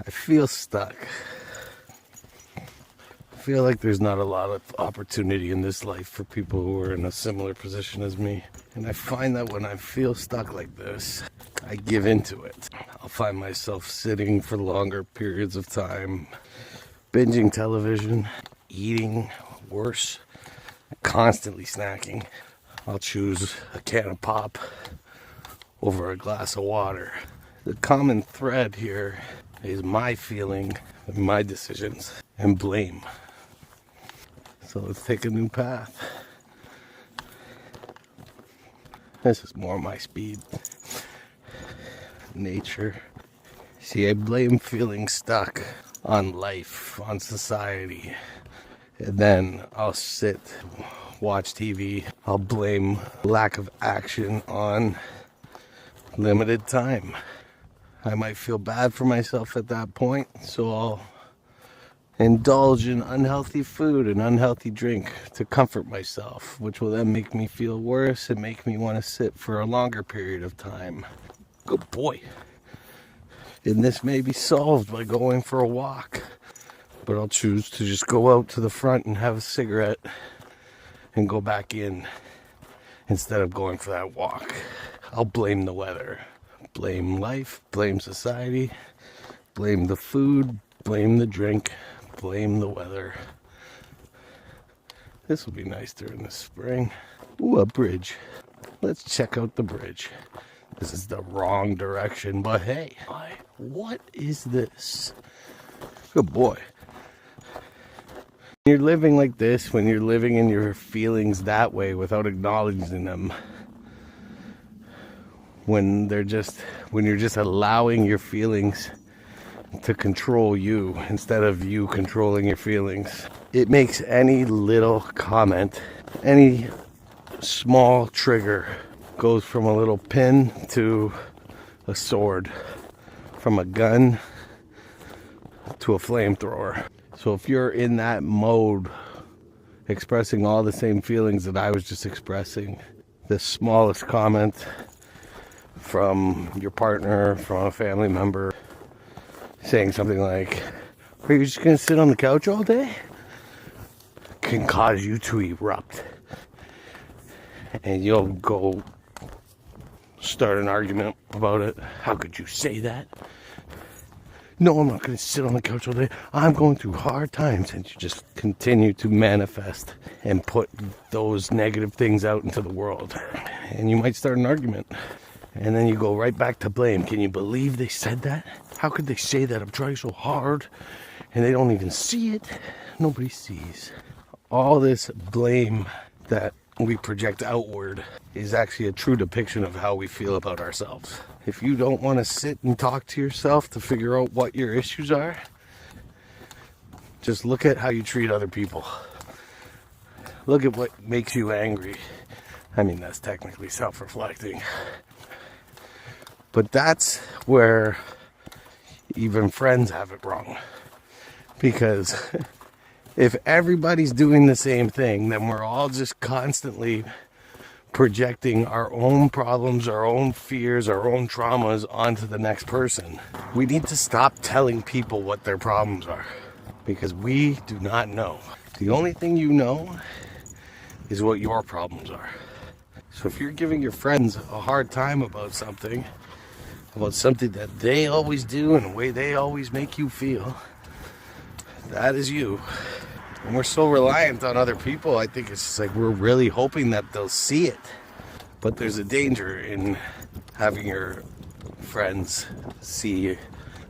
I feel stuck. I feel like there's not a lot of opportunity in this life for people who are in a similar position as me. And I find that when I feel stuck like this, I give into it. I'll find myself sitting for longer periods of time, binging television, eating worse, constantly snacking. I'll choose a can of pop over a glass of water. The common thread here is my feeling, my decisions, and blame. So let's take a new path. This is more my speed. Nature. See, I blame feeling stuck on life, on society. And then I'll sit, watch TV. I'll blame lack of action on limited time. I might feel bad for myself at that point, so I'll indulge in unhealthy food and unhealthy drink to comfort myself, which will then make me feel worse and make me want to sit for a longer period of time. Good boy. And this may be solved by going for a walk, but I'll choose to just go out to the front and have a cigarette and go back in instead of going for that walk. I'll blame the weather, blame life, blame society, blame the food, blame the drink, blame the weather. This will be nice during the spring. Ooh, a bridge. Let's check out the bridge. This is the wrong direction, but hey, what is this? Good boy. When you're living like this, when you're living in your feelings that way without acknowledging them, when you're just allowing your feelings to control you instead of you controlling your feelings, it makes any little comment, any small trigger goes from a little pin to a sword, from a gun to a flamethrower. So if you're in that mode, expressing all the same feelings that I was just expressing, the smallest comment from your partner, from a family member, saying something like, "Are you just gonna sit on the couch all day?" can cause you to erupt. And you'll go start an argument about it. How could you say that? No, I'm not going to sit on the couch all day. I'm going through hard times. And you just continue to manifest and put those negative things out into the world. And you might start an argument. And then you go right back to blame. Can you believe they said that? How could they say that? I'm trying so hard. And they don't even see it. Nobody sees. All this blame that we project outward is actually a true depiction of how we feel about ourselves. If you don't want to sit and talk to yourself to figure out what your issues are, just look at how you treat other people. Look at what makes you angry. I mean, that's technically self-reflecting. But that's where even friends have it wrong. Because if everybody's doing the same thing, then we're all just constantly projecting our own problems, our own fears, our own traumas onto the next person. We need to stop telling people what their problems are, because we do not know. The only thing you know is what your problems are. So if you're giving your friends a hard time about something that they always do and the way they always make you feel, that is you. And we're so reliant on other people, I think it's just like we're really hoping that they'll see it. But there's a danger in having your friends see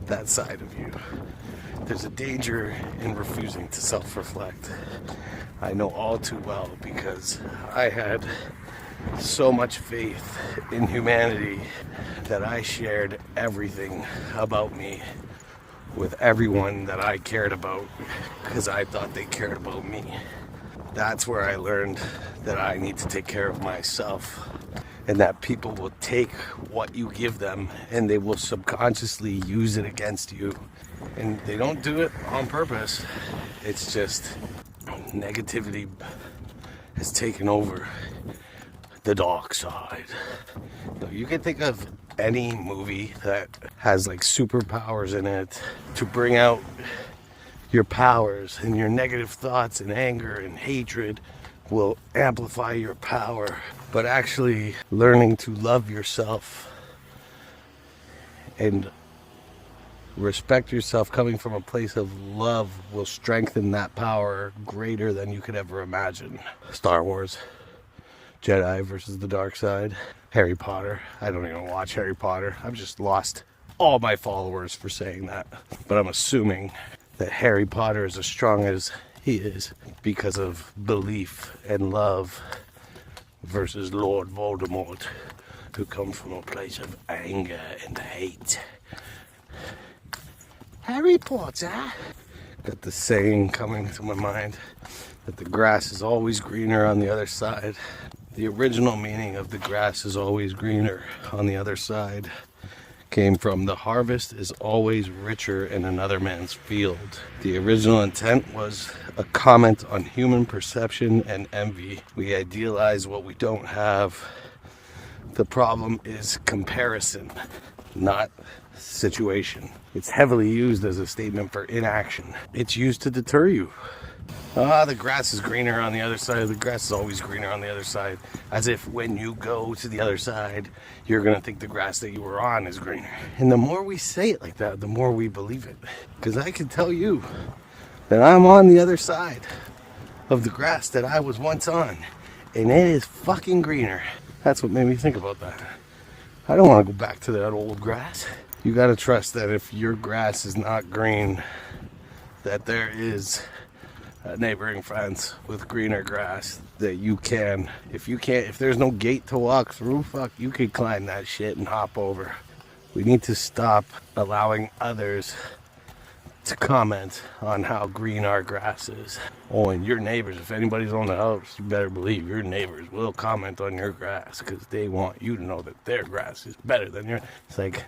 that side of you. There's a danger in refusing to self-reflect. I know all too well, because I had so much faith in humanity that I shared everything about me with everyone that I cared about, because I thought they cared about me. That's where I learned that I need to take care of myself, and that people will take what you give them and they will subconsciously use it against you. And they don't do it on purpose. It's just negativity has taken over the dark side. You can think of any movie that has like superpowers in it to bring out your powers, and your negative thoughts and anger and hatred will amplify your power. But actually learning to love yourself and respect yourself coming from a place of love will strengthen that power greater than you could ever imagine. Star Wars, Jedi versus the dark side, Harry Potter. I don't even watch Harry Potter. I've just lost all my followers for saying that. But I'm assuming that Harry Potter is as strong as he is because of belief and love versus Lord Voldemort, who comes from a place of anger and hate. Harry Potter. Got the saying coming to my mind that the grass is always greener on the other side. The original meaning of the grass is always greener on the other side came from the harvest is always richer in another man's field. The original intent was a comment on human perception and envy. We idealize what we don't have. The problem is comparison, not situation. It's heavily used as a statement for inaction. It's used to deter you. The grass is greener on the other side. The grass is always greener on the other side. As if when you go to the other side, you're going to think the grass that you were on is greener. And the more we say it like that, the more we believe it. Because I can tell you that I'm on the other side of the grass that I was once on. And it is fucking greener. That's what made me think about that. I don't want to go back to that old grass. You got to trust that if your grass is not green, that there is neighboring fence with greener grass that you can, if there's no gate to walk through, fuck, you could climb that shit and hop over. We need to stop allowing others to comment on how green our grass is. Oh, and your neighbors, if anybody's on the house, you better believe your neighbors will comment on your grass because they want you to know that their grass is better than yours. It's like,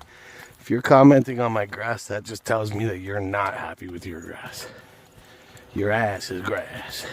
if you're commenting on my grass, that just tells me that you're not happy with your grass. Your ass is grass.